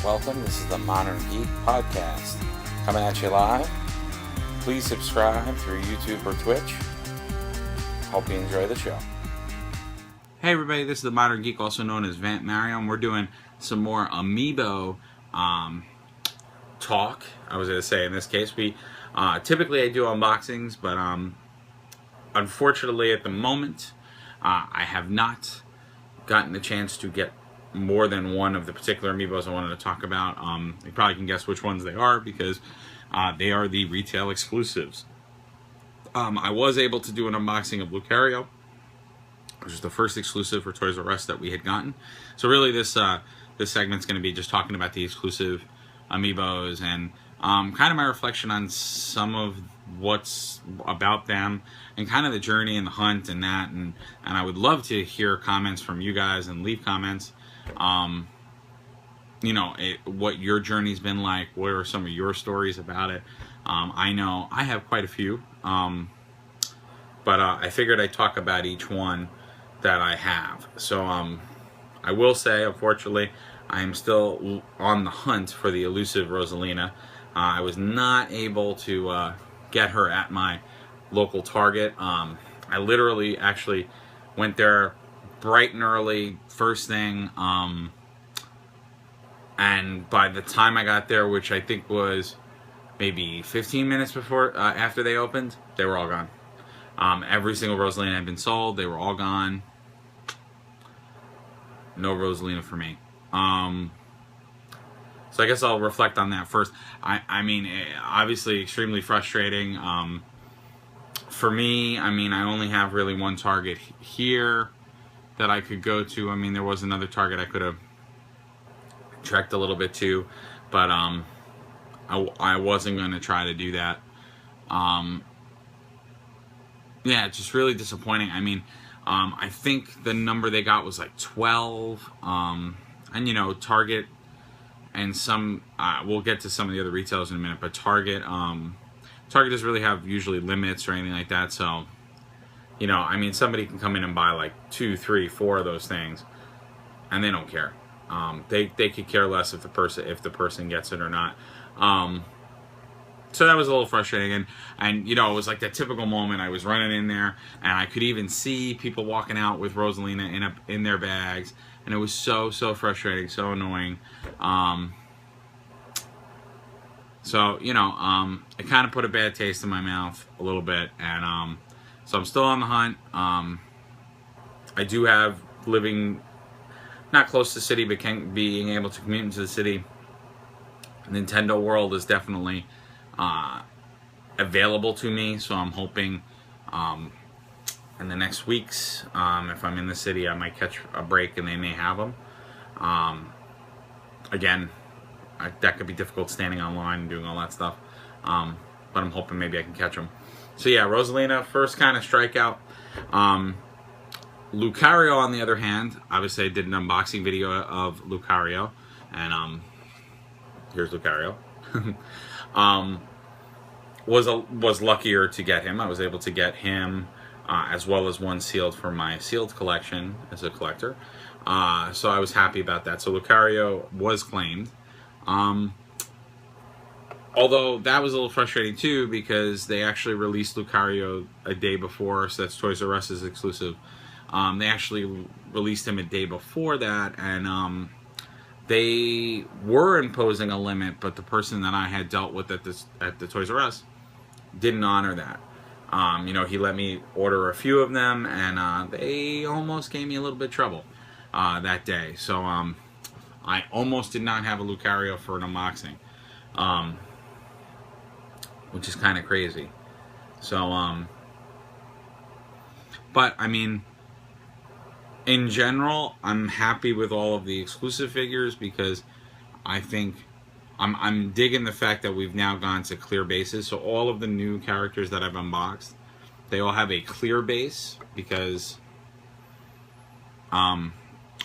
Welcome. This is the Modern Geek Podcast. Coming at you live. Please subscribe through YouTube or Twitch. Hope you enjoy the show. Hey everybody, this is the Modern Geek, also known as Vant Marion. We're doing some more Amiibo talk. I was going to say, in this case, typically I do unboxings, but unfortunately at the moment I have not gotten the chance to get more than one of the particular Amiibos I wanted to talk about. You probably can guess which ones they are because they are the retail exclusives. I was able to do an unboxing of Lucario, which is the first exclusive for Toys R Us that we had gotten. So really this segment's going to be just talking about the exclusive Amiibos and kind of my reflection on some of what's about them and kind of the journey and the hunt and that. And I would love to hear comments from you guys and leave comments. What your journey's been like. What are some of your stories about it? I know I have quite a few, but I figured I'd talk about each one that I have. So I will say, unfortunately, I am still on the hunt for the elusive Rosalina. I was not able to get her at my local Target. I literally actually went there bright and early, first thing, and by the time I got there, which I think was maybe 15 minutes before after they opened, they were all gone. Every single Rosalina had been sold. They were all gone. No Rosalina for me. So I guess I'll reflect on that first. I mean, obviously extremely frustrating. For me, I mean, I only have really one Target here that I could go to. I mean, there was another Target I could have trekked a little bit to, but I wasn't going to try to do that. Yeah, it's just really disappointing. I mean, I think the number they got was like 12, and you know, Target and some, we'll get to some of the other retailers in a minute, but Target doesn't really have usually limits or anything like that, so you know, I mean, somebody can come in and buy like 2, 3, 4 of those things, and they don't care. They could care less if the person gets it or not. So that was a little frustrating, and you know, it was like that typical moment. I was running in there, and I could even see people walking out with Rosalina in their bags, and it was so frustrating, so annoying. So you know, it kind of put a bad taste in my mouth a little bit, and so I'm still on the hunt. I do have, living not close to the city, but being able to commute into the city, Nintendo World is definitely available to me. So I'm hoping in the next weeks, if I'm in the city, I might catch a break and they may have them. Again, that could be difficult standing online and doing all that stuff, but I'm hoping maybe I can catch them. So yeah, Rosalina, first kind of strikeout. Lucario, on the other hand, obviously I did an unboxing video of Lucario, and here's Lucario. Was luckier to get him. I was able to get him as well as one sealed for my sealed collection as a collector. So I was happy about that. So Lucario was claimed. Although that was a little frustrating too, because they actually released Lucario a day before, so that's Toys R Us's exclusive. They actually released him a day before that, and they were imposing a limit, but the person that I had dealt with at the Toys R Us didn't honor that. You know, he let me order a few of them, and they almost gave me a little bit of trouble that day. So I almost did not have a Lucario for an unboxing. Which is kind of crazy. So, but I mean, in general, I'm happy with all of the exclusive figures because I think I'm digging the fact that we've now gone to clear bases. So all of the new characters that I've unboxed, they all have a clear base because,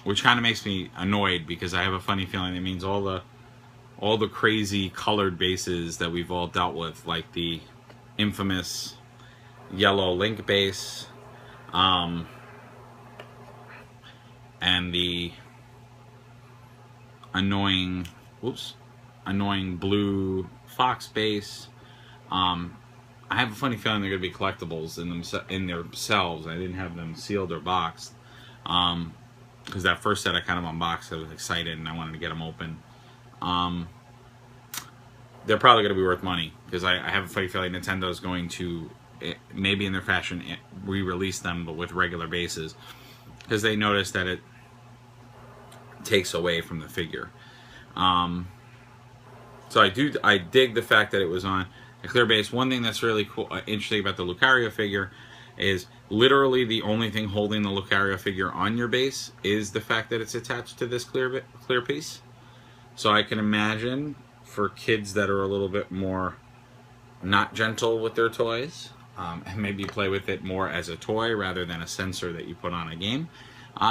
which kind of makes me annoyed because I have a funny feeling it means all the crazy colored bases that we've all dealt with, like the infamous yellow Link base, and the annoying whoops, annoying blue fox base. I have a funny feeling they're going to be collectibles in themselves. I didn't have them sealed or boxed. Because that first set I kind of unboxed, I was excited and I wanted to get them open. They're probably going to be worth money because I have a funny feeling Nintendo's going to, maybe in their fashion, re-release them but with regular bases because they noticed that it takes away from the figure. So I dig the fact that it was on a clear base. One thing that's really cool, interesting about the Lucario figure is literally the only thing holding the Lucario figure on your base is the fact that it's attached to this clear piece. So I can imagine for kids that are a little bit more not gentle with their toys, and maybe play with it more as a toy rather than a sensor that you put on a game,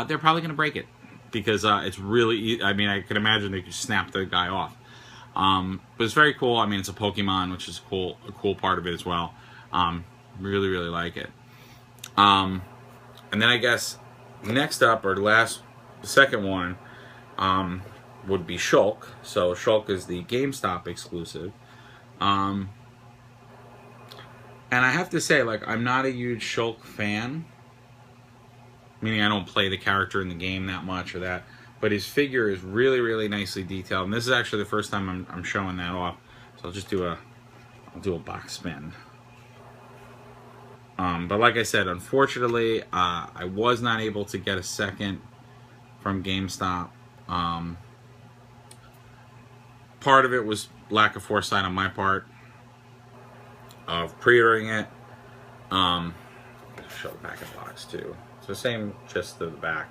they're probably going to break it because it's really, I mean, I can imagine they could snap the guy off. But it's very cool. I mean, it's a Pokemon, which is a cool part of it as well. Really, really like it. And then I guess next up, or the second one, would be Shulk. So Shulk is the GameStop exclusive. And I have to say, like, I'm not a huge Shulk fan. Meaning I don't play the character in the game that much or that. But his figure is really, really nicely detailed. And this is actually the first time I'm showing that off. So I'll just do a box spin. But like I said, unfortunately, I was not able to get a second from GameStop. Part of it was lack of foresight on my part of pre-ordering it. Show the back of the box too. It's the same, just to the back.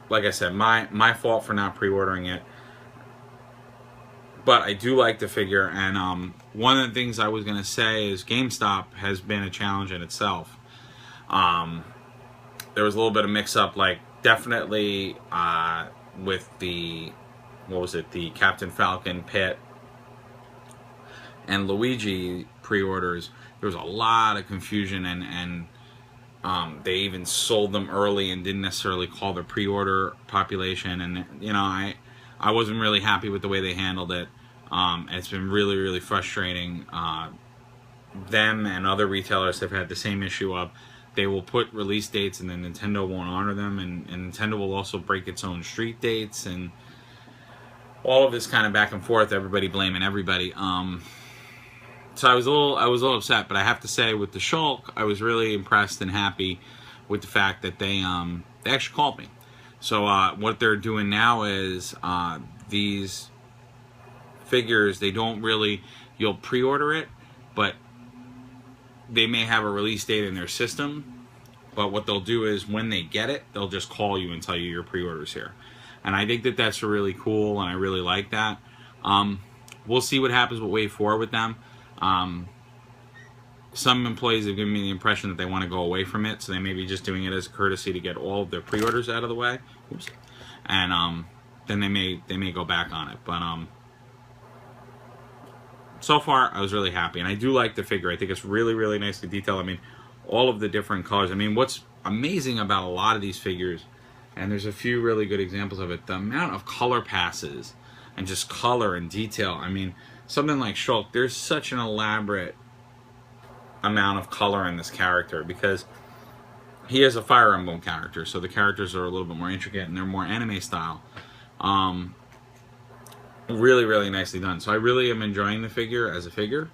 Like I said, my fault for not pre-ordering it. But I do like the figure, and one of the things I was going to say is GameStop has been a challenge in itself. There was a little bit of mix-up, like definitely with the, the Captain Falcon, Pit, and Luigi pre-orders. There was a lot of confusion, and they even sold them early and didn't necessarily call their pre-order population, and you know, I wasn't really happy with the way they handled it. It's been really, really frustrating. Them and other retailers have had the same issue of they will put release dates and then Nintendo won't honor them, and Nintendo will also break its own street dates, and all of this kind of back and forth, everybody blaming everybody. So I was a little upset, but I have to say with the Shulk, I was really impressed and happy with the fact that they actually called me. So what they're doing now is these figures, they don't really, you'll pre-order it, but they may have a release date in their system. But what they'll do is when they get it, they'll just call you and tell you your pre-order's here. And I think that that's really cool, and I really like that. We'll see what happens with Wave 4 with them. Some employees have given me the impression that they want to go away from it, so they may be just doing it as a courtesy to get all of their pre-orders out of the way. Oops. And then they may go back on it. But so far, I was really happy, and I do like the figure. I think it's really, really nicely detailed. I mean, all of the different colors. I mean, what's amazing about a lot of these figures, and there's a few really good examples of it, the amount of color passes and just color and detail. I mean, something like Shulk, there's such an elaborate amount of color in this character because he is a Fire Emblem character, so the characters are a little bit more intricate and they're more anime style. Really, really nicely done. So I really am enjoying the figure as a figure,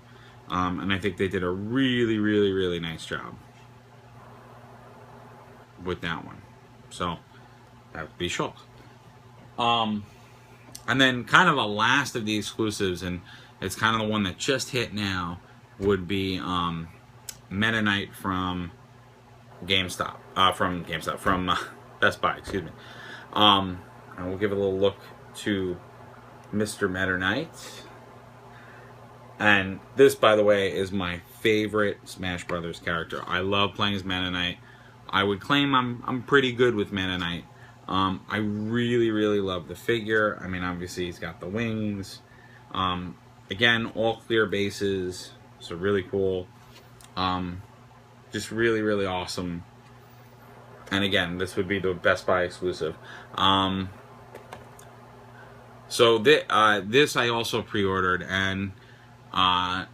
and I think they did a really, really, really nice job with that one. So that would be Shulk. And then kind of the last of the exclusives, and it's kind of the one that just hit now, would be Mennonite from GameStop. From Best Buy, excuse me. And we'll give a little look to Mr. Mennonite. And this, by the way, is my favorite Smash Brothers character. I love playing as Mennonite. I would claim I'm pretty good with Mennonite. I really, really love the figure. I mean, obviously he's got the wings. Again, all clear bases, so really cool. Just really, really awesome. And again, this would be the Best Buy exclusive. So this I also pre-ordered, and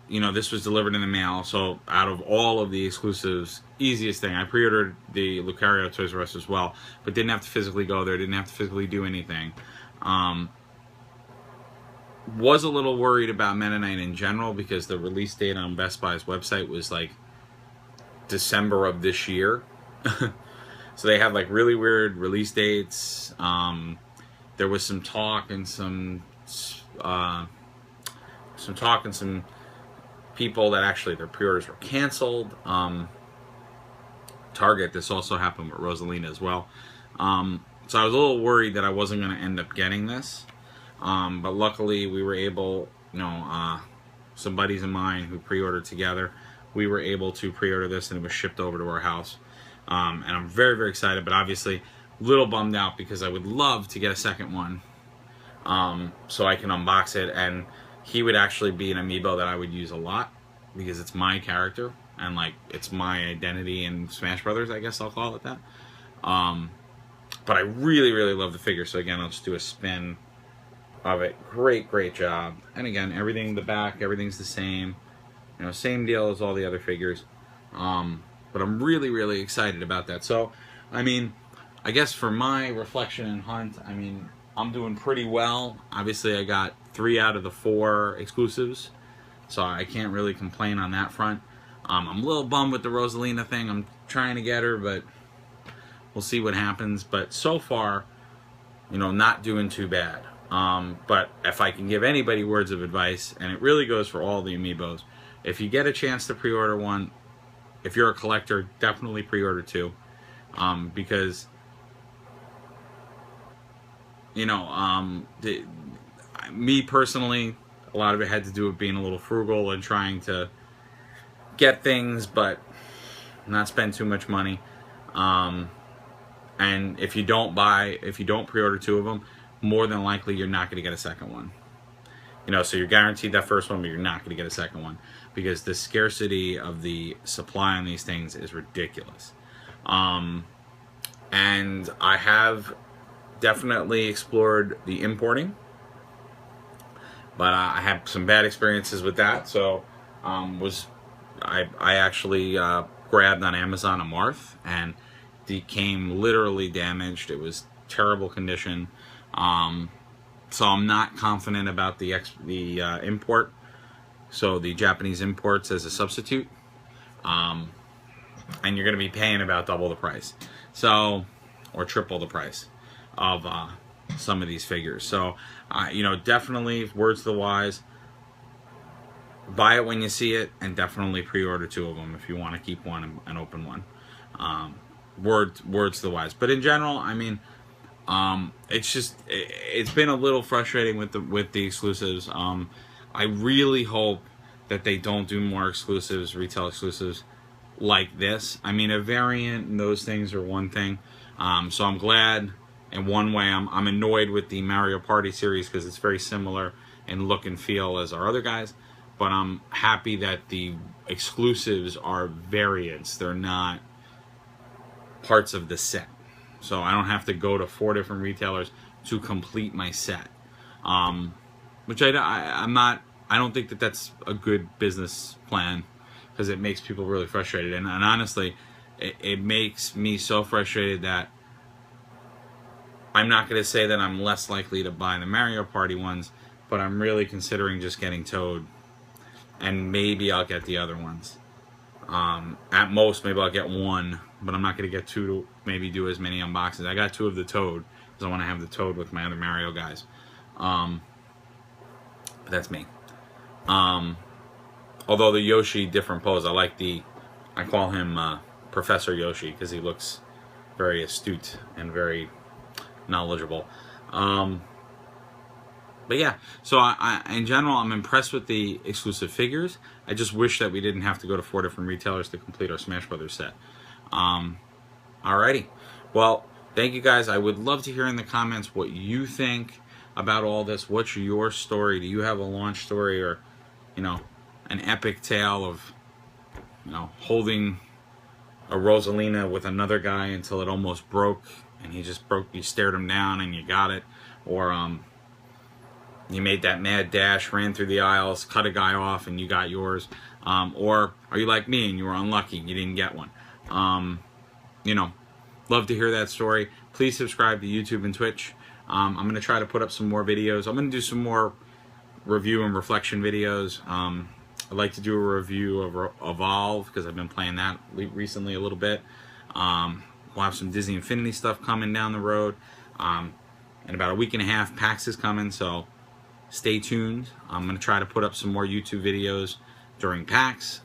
you know, this was delivered in the mail. So out of all of the exclusives, easiest thing. I pre-ordered the Lucario Toys R Us as well, but didn't have to physically go there. Didn't have to physically do anything. Was a little worried about Mennonite in general because the release date on Best Buy's website was like December of this year. So they had like really weird release dates. There was some talk and some people that actually their pre-orders were canceled. Target, this also happened with Rosalina as well. So I was a little worried that I wasn't going to end up getting this. But luckily we were able, you know, some buddies of mine who pre-ordered together, we were able to pre-order this, and it was shipped over to our house. And I'm very, very excited, but obviously a little bummed out because I would love to get a second one, so I can unbox it, and he would actually be an amiibo that I would use a lot because it's my character and like it's my identity in Smash Brothers, I guess I'll call it that. But I really, really love the figure, so again, I'll just do a spin of it. Great, great job. And again, everything, the back, everything's the same. You know, same deal as all the other figures. But I'm really, really excited about that. So, I mean, I guess for my reflection and hunt, I mean, I'm doing pretty well. Obviously, I got 3 out of the 4 exclusives, so I can't really complain on that front. I'm a little bummed with the Rosalina thing. I'm trying to get her, but we'll see what happens. But so far, you know, not doing too bad. But if I can give anybody words of advice, and it really goes for all the amiibos, if you get a chance to pre-order one, if you're a collector, definitely pre-order 2, because, you know, me personally, a lot of it had to do with being a little frugal and trying to get things, but not spend too much money. And if you don't pre-order 2 of them, more than likely you're not going to get a second one. You know, so you're guaranteed that first one, but you're not going to get a second one because the scarcity of the supply on these things is ridiculous. And I have definitely explored the importing, but I had some bad experiences with that. So I actually grabbed on Amazon a Marth, and it came literally damaged. It was terrible condition. So I'm not confident about the import, so the Japanese imports as a substitute, and you're going to be paying about double the price, so, or triple the price of some of these figures. So you know, definitely, words to the wise, buy it when you see it, and definitely pre-order 2 of them if you want to keep one and open one. Words to the wise. But in general, I mean, it's been a little frustrating with the exclusives. I really hope that they don't do more exclusives, retail exclusives like this. I mean, a variant and those things are one thing. So I'm glad. In one way, I'm annoyed with the Mario Party series because it's very similar in look and feel as our other guys. But I'm happy that the exclusives are variants. They're not parts of the set. So I don't have to go to 4 different retailers to complete my set, which I don't think that that's a good business plan because it makes people really frustrated. And honestly, it makes me so frustrated that I'm not going to say that I'm less likely to buy the Mario Party ones, but I'm really considering just getting Toad, and maybe I'll get the other ones. At most, maybe I'll get 1, but I'm not going to get 2 to maybe do as many unboxings. I got 2 of the Toad because I want to have the Toad with my other Mario guys. But that's me. Although the Yoshi, different pose. I call him Professor Yoshi because he looks very astute and very knowledgeable. But yeah, so in general, I'm impressed with the exclusive figures. I just wish that we didn't have to go to 4 different retailers to complete our Smash Brothers set. Alrighty. Well, thank you guys. I would love to hear in the comments what you think about all this. What's your story? Do you have a launch story, or, you know, an epic tale of, you know, holding a Rosalina with another guy until it almost broke, and he just broke, you stared him down and you got it? Or, you made that mad dash, ran through the aisles, cut a guy off, and you got yours. Or are you like me and you were unlucky and you didn't get one? You know, love to hear that story. Please subscribe to YouTube and Twitch. I'm going to try to put up some more videos. I'm going to do some more review and reflection videos. I'd like to do a review of Evolve because I've been playing that recently a little bit. We'll have some Disney Infinity stuff coming down the road. In about a week and a half, PAX is coming, so stay tuned. I'm going to try to put up some more YouTube videos during PAX.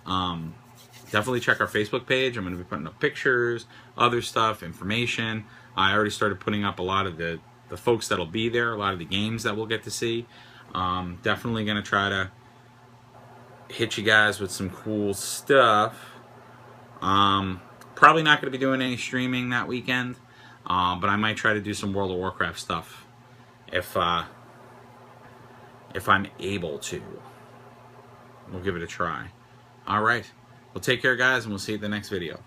Definitely check our Facebook page. I'm going to be putting up pictures, other stuff, information. I already started putting up a lot of the folks that'll be there, a lot of the games that we'll get to see. Definitely going to try to hit you guys with some cool stuff. Probably not going to be doing any streaming that weekend, but I might try to do some World of Warcraft stuff if I'm able to. We'll give it a try. All right. Well, take care, guys, and we'll see you at the next video.